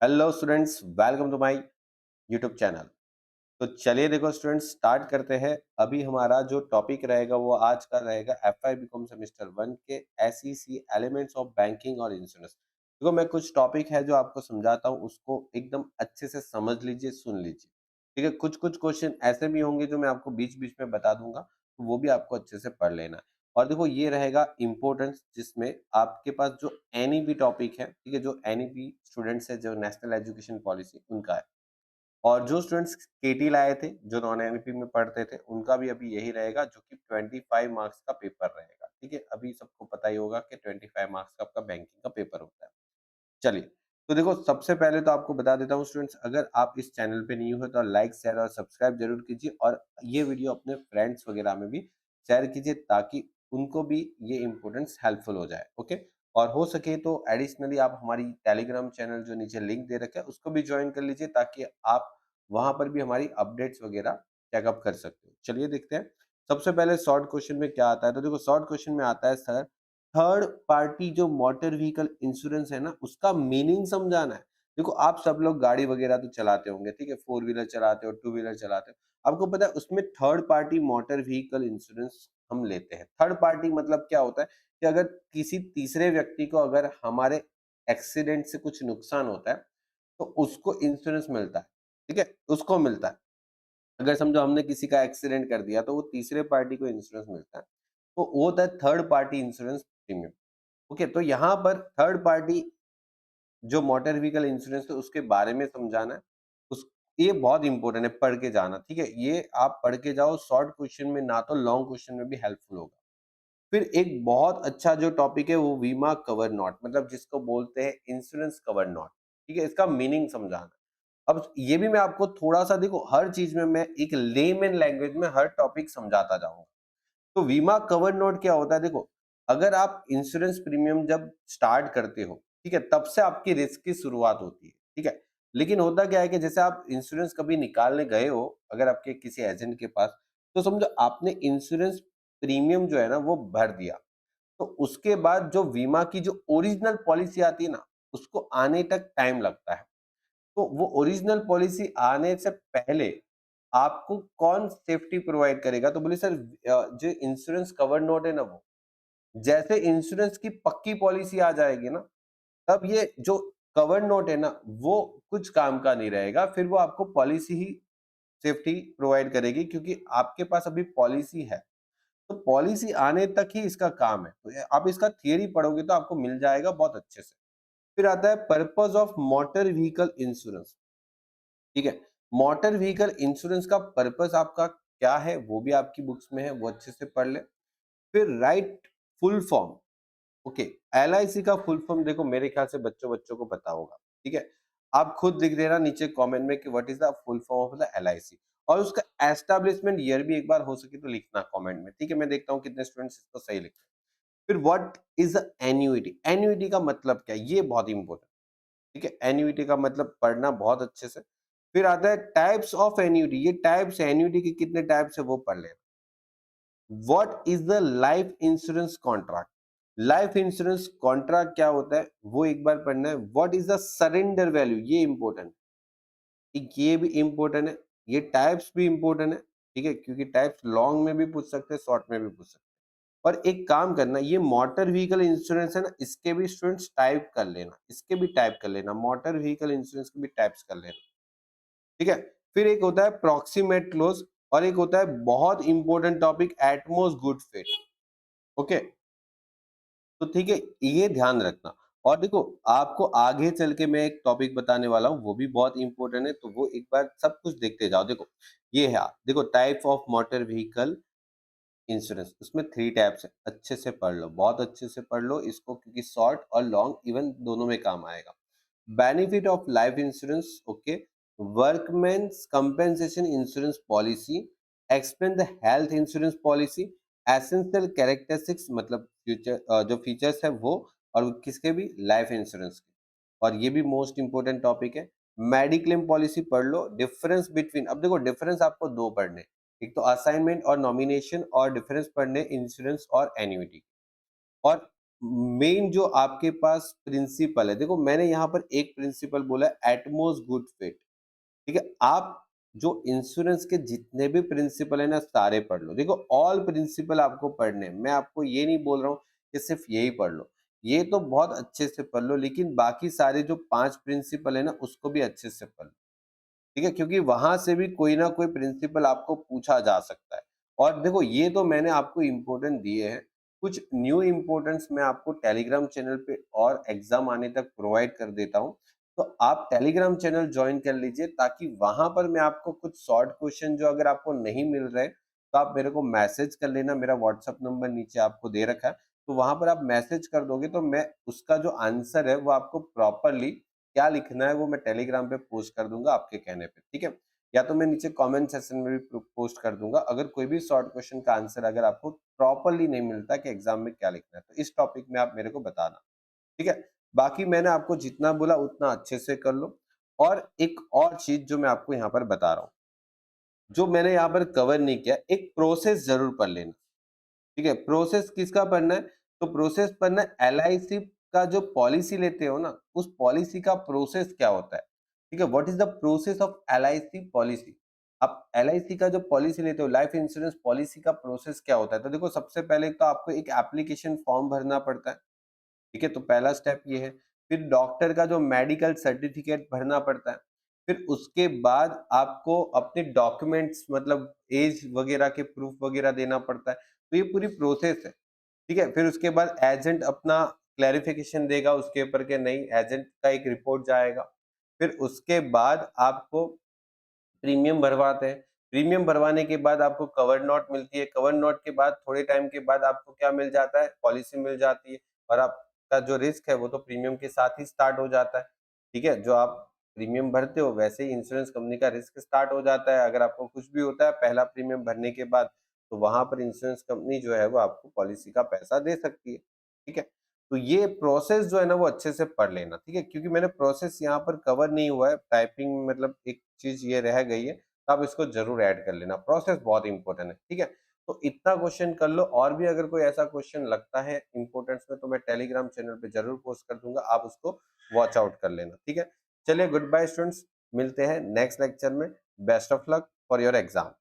Hello students, welcome to my YouTube channel. तो चलिए देखो स्टूडेंट्स, स्टार्ट करते हैं। अभी हमारा जो टॉपिक रहेगा वो आज का रहेगा एफआई बीकॉम सेमेस्टर 1 के एसईसी एलिमेंट्स ऑफ बैंकिंग और इंश्योरेंस। देखो मैं कुछ टॉपिक है जो आपको समझाता हूँ, उसको एकदम अच्छे से समझ लीजिए, सुन लीजिए। ठीक है, कुछ कुछ क्वेश्चन ऐसे भी होंगे जो मैं आपको बीच बीच में बता दूंगा, तो वो भी आपको अच्छे से पढ़ लेना है। और देखो ये रहेगा इम्पोर्टेंस, जिसमें आपके पास जो एनईपी टॉपिक है, ठीक है, जो एनईपी स्टूडेंट्स है, जो नेशनल एजुकेशन पॉलिसी उनका है। और जो स्टूडेंट्स केटी लाए थे, जो नॉन एनईपी में पढ़ते थे, उनका भी अभी यही रहेगा, जो कि 25 मार्क्स का पेपर रहेगा। ठीक है, अभी सबको पता ही होगा कि 25 मार्क्स का आपका बैंकिंग का पेपर होता है। चलिए, तो देखो सबसे पहले तो आपको बता देता हूँ स्टूडेंट्स, अगर आप इस चैनल पे न्यू हो तो लाइक, शेयर और सब्सक्राइब जरूर कीजिए, और ये वीडियो अपने फ्रेंड्स वगैरह में भी शेयर कीजिए, ताकि उनको भी ये इम्पोर्टेंस हेल्पफुल हो जाए। ओके, और हो सके तो एडिशनली आप हमारी टेलीग्राम चैनल जो नीचे लिंक दे रखा है उसको भी ज्वाइन कर लीजिए, ताकि आप वहां पर भी हमारी अपडेट्स वगैरह चेकअप कर सकते हो। चलिए देखते हैं, सबसे पहले शॉर्ट क्वेश्चन में क्या आता है। तो देखो शॉर्ट क्वेश्चन में आता है, सर थर्ड पार्टी जो मोटर व्हीकल इंश्योरेंस है ना, उसका मीनिंग समझाना है। देखो आप सब लोग गाड़ी वगैरह तो चलाते होंगे, ठीक है, फोर व्हीलर चलाते हो, टू व्हीलर चलाते हो, आपको पता है उसमें third party motor vehicle insurance हम लेते हैं। थर्ड पार्टी मतलब क्या होता है कि अगर किसी तीसरे व्यक्ति को अगर हमारे एक्सीडेंट से कुछ नुकसान होता है, तो उसको इंश्योरेंस मिलता है। ठीक है, उसको मिलता है। अगर समझो हमने किसी का एक्सीडेंट कर दिया, तो वो तीसरे पार्टी को इंश्योरेंस मिलता है, तो वो होता है third party insurance premium. Okay, तो यहाँ पर थर्ड पार्टी जो मोटर व्हीकल इंश्योरेंस है उसके बारे में समझाना है। उस ये बहुत इंपॉर्टेंट है, पढ़ के जाना। ठीक है, ये आप पढ़ के जाओ, शॉर्ट क्वेश्चन में ना तो लॉन्ग क्वेश्चन में भी हेल्पफुल होगा। फिर एक बहुत अच्छा जो टॉपिक है वो बीमा कवर नॉट, मतलब जिसको बोलते हैं इंश्योरेंस कवर नॉट। ठीक है, इसका मीनिंग समझाना। अब ये भी मैं आपको थोड़ा सा, देखो हर चीज में मैं एक लेमैन लैंग्वेज में हर टॉपिक समझाता जाऊंगा। तो बीमा कवर नोट क्या होता है, देखो अगर आप इंश्योरेंस प्रीमियम जब स्टार्ट करते हो, ठीक है, तब से आपकी रिस्क की शुरुआत होती है। ठीक है, लेकिन होता क्या है कि जैसे आप इंश्योरेंस कभी निकालने गए हो, अगर आपके किसी एजेंट के पास, तो समझो आपने इंश्योरेंस प्रीमियम जो है ना वो भर दिया, तो उसके बाद जो बीमा की जो ओरिजिनल पॉलिसी आती है ना, उसको आने तक टाइम लगता है। तो वो ओरिजिनल पॉलिसी आने से पहले आपको कौन सेफ्टी प्रोवाइड करेगा, तो बोले सर जो इंश्योरेंस कवर नोट है ना, वो जैसे इंश्योरेंस की पक्की पॉलिसी आ जाएगी ना, तब ये जो कवर नोट है ना वो कुछ काम का नहीं रहेगा, फिर वो आपको पॉलिसी ही सेफ्टी प्रोवाइड करेगी, क्योंकि आपके पास अभी पॉलिसी है। तो पॉलिसी आने तक ही इसका काम है। तो आप इसका थियरी पढ़ोगे तो आपको मिल जाएगा बहुत अच्छे से। फिर आता है purpose of motor vehicle insurance. ठीक है, मोटर व्हीकल इंश्योरेंस का पर्पस आपका क्या है वो भी आपकी बुक्स में है, वो अच्छे से पढ़ ले। फिर right full form. Okay, LIC का फुल फॉर्म देखो मेरे ख्याल से बच्चों बच्चों को पता होगा। ठीक है, आप खुद लिख देना नीचे कमेंट में कि what is the full form of the LIC, और उसका एस्टैब्लिशमेंट ईयर भी एक बार हो सके तो लिखना कमेंट में। ठीक है, मैं देखता हूँ कितने स्टूडेंट्स इसको सही लिखते हैं। फिर what is the annuity, annuity का मतलब क्या है, ये बहुत इंपॉर्टेंट। ठीक है, एन्युइटी का मतलब पढ़ना बहुत अच्छे से। फिर आता है टाइप्स ऑफ एन्युइटी, ये टाइप्स एन्युइटी के कितने टाइप्स है वो पढ़ लेना। What is the life insurance contract, life insurance contract क्या होता है वो एक बार पढ़ना है। What is the surrender value, ये इंपॉर्टेंट, ये भी इंपॉर्टेंट है। ये टाइप्स भी इंपॉर्टेंट है, ठीक है, क्योंकि टाइप्स लॉन्ग में भी पूछ सकते हैं, शॉर्ट में भी पूछ सकते हैं। और एक काम करना, ये मोटर व्हीकल इंश्योरेंस है ना, इसके भी स्टूडेंट्स टाइप कर लेना, इसके भी टाइप कर लेना, मोटर व्हीकल इंश्योरेंस के भी टाइप्स कर लेना। ठीक है, फिर एक होता है प्रॉक्सिमेट क्लोज, और एक होता है बहुत important topic Atmos good fit. Okay, तो ठीक है, ये ध्यान रखना। और देखो आपको आगे चल के मैं एक टॉपिक बताने वाला हूँ, वो भी बहुत इंपॉर्टेंट है, तो वो एक बार सब कुछ देखते जाओ। देखो ये है, देखो type of motor vehicle insurance, उसमें 3 टाइप्स है, अच्छे से पढ़ लो, बहुत अच्छे से पढ़ लो इसको, क्योंकि शॉर्ट और लॉन्ग इवन दोनों में काम आएगा। Benefit of life insurance, okay, workmen's compensation insurance policy, explain the health insurance policy, essential characteristics, मतलब फ्यूचर जो फीचर्स है वो, और किसके भी, लाइफ इंश्योरेंस के। और ये भी मोस्ट इंपोर्टेंट टॉपिक है। मेडिक्लेम पॉलिसी पढ़ लो, डिफरेंस बिटवीन, अब देखो डिफरेंस आपको दो पढ़ने, एक तो असाइनमेंट और नॉमिनेशन, और डिफरेंस पढ़ने इंश्योरेंस और एन्युइटी। और मेन जो आपके पास प्रिंसिपल है, देखो मैंने यहाँ पर एक प्रिंसिपल बोला है, एटमोस्ट गुड फिट। ठीक है, आप जो इंश्योरेंस के जितने भी प्रिंसिपल है ना सारे पढ़ लो। देखो ऑल प्रिंसिपल आपको पढ़ने हैं, मैं आपको ये नहीं बोल रहा हूँ कि सिर्फ यही पढ़ लो, ये तो बहुत अच्छे से पढ़ लो, लेकिन बाकी सारे जो 5 प्रिंसिपल है ना उसको भी अच्छे से पढ़ लो। ठीक है, क्योंकि वहां से भी कोई ना कोई प्रिंसिपल आपको पूछा जा सकता है। और देखो ये तो मैंने आपको इम्पोर्टेंट दिए हैं, कुछ न्यू इम्पोर्टेंट्स मैं आपको टेलीग्राम चैनल पे और एग्जाम आने तक प्रोवाइड कर देता हूँ। तो आप टेलीग्राम चैनल ज्वाइन कर लीजिए, ताकि वहां पर मैं आपको कुछ शॉर्ट क्वेश्चन जो अगर आपको नहीं मिल रहे तो आप मेरे को मैसेज कर लेना। मेरा व्हाट्सएप नंबर नीचे आपको दे रखा है, तो वहां पर आप मैसेज कर दोगे तो मैं उसका जो आंसर है वो आपको प्रॉपरली क्या लिखना है वो मैं टेलीग्राम पे पोस्ट कर दूंगा आपके कहने पे। ठीक है, या तो मैं नीचे कमेंट सेक्शन में भी पोस्ट कर दूंगा, अगर कोई भी शॉर्ट क्वेश्चन का आंसर अगर आपको प्रॉपरली नहीं मिलता कि एग्जाम में क्या लिखना है, तो इस टॉपिक में आप मेरे को बताना। ठीक है, बाकी मैंने आपको जितना बोला उतना अच्छे से कर लो। और एक और चीज जो मैं आपको यहाँ पर बता रहा हूँ, जो मैंने यहाँ पर कवर नहीं किया, एक प्रोसेस जरूर पढ़ लेना। ठीक है, प्रोसेस किसका पढ़ना है? तो प्रोसेस पढ़ना है एलआईसी का, जो पॉलिसी लेते हो ना, उस पॉलिसी का प्रोसेस क्या होता है। ठीक है, what is the process of LIC policy. आप एलआईसी का जो पॉलिसी लेते हो, लाइफ इंश्योरेंस पॉलिसी का प्रोसेस क्या होता है? तो देखो सबसे पहले तो आपको एक एप्लीकेशन फॉर्म भरना पड़ता है। ठीक है, तो पहला स्टेप ये है। फिर डॉक्टर का जो मेडिकल सर्टिफिकेट भरना पड़ता है। फिर उसके बाद आपको अपने डॉक्यूमेंट्स मतलब एज वगैरह के प्रूफ वगैरह देना पड़ता है। तो ये पूरी प्रोसेस है। ठीक है, फिर उसके बाद एजेंट अपना क्लैरिफिकेशन देगा उसके ऊपर के नहीं, एजेंट का एक रिपोर्ट जाएगा। फिर उसके बाद आपको प्रीमियम भरवाते हैं। प्रीमियम भरवाने के बाद आपको कवर नोट मिलती है। कवर नोट के बाद थोड़े टाइम के बाद आपको क्या मिल जाता है? पॉलिसी मिल जाती है। और आपका जो रिस्क है वो तो प्रीमियम के साथ ही स्टार्ट हो जाता है। ठीक है, जो आप प्रीमियम भरते हो वैसे ही इंश्योरेंस कंपनी का रिस्क स्टार्ट हो जाता है। अगर आपको कुछ भी होता है पहला प्रीमियम भरने के बाद, तो वहां पर इंश्योरेंस कंपनी जो है वो आपको पॉलिसी का पैसा दे सकती है। ठीक है, तो ये प्रोसेस जो है ना वो अच्छे से पढ़ लेना। ठीक है, क्योंकि मैंने प्रोसेस यहाँ पर कवर नहीं हुआ है, टाइपिंग मतलब एक चीज ये रह गई है, तो आप इसको जरूर ऐड कर लेना। प्रोसेस बहुत इंपॉर्टेंट है। ठीक है, तो इतना क्वेश्चन कर लो, और भी अगर कोई ऐसा क्वेश्चन लगता है इंपॉर्टेंस में तो मैं टेलीग्राम चैनल पे जरूर पोस्ट कर दूंगा, आप उसको वॉच आउट कर लेना। ठीक है, चलिए गुड बाय स्टूडेंट्स, मिलते हैं नेक्स्ट लेक्चर में। Best of luck for your exam.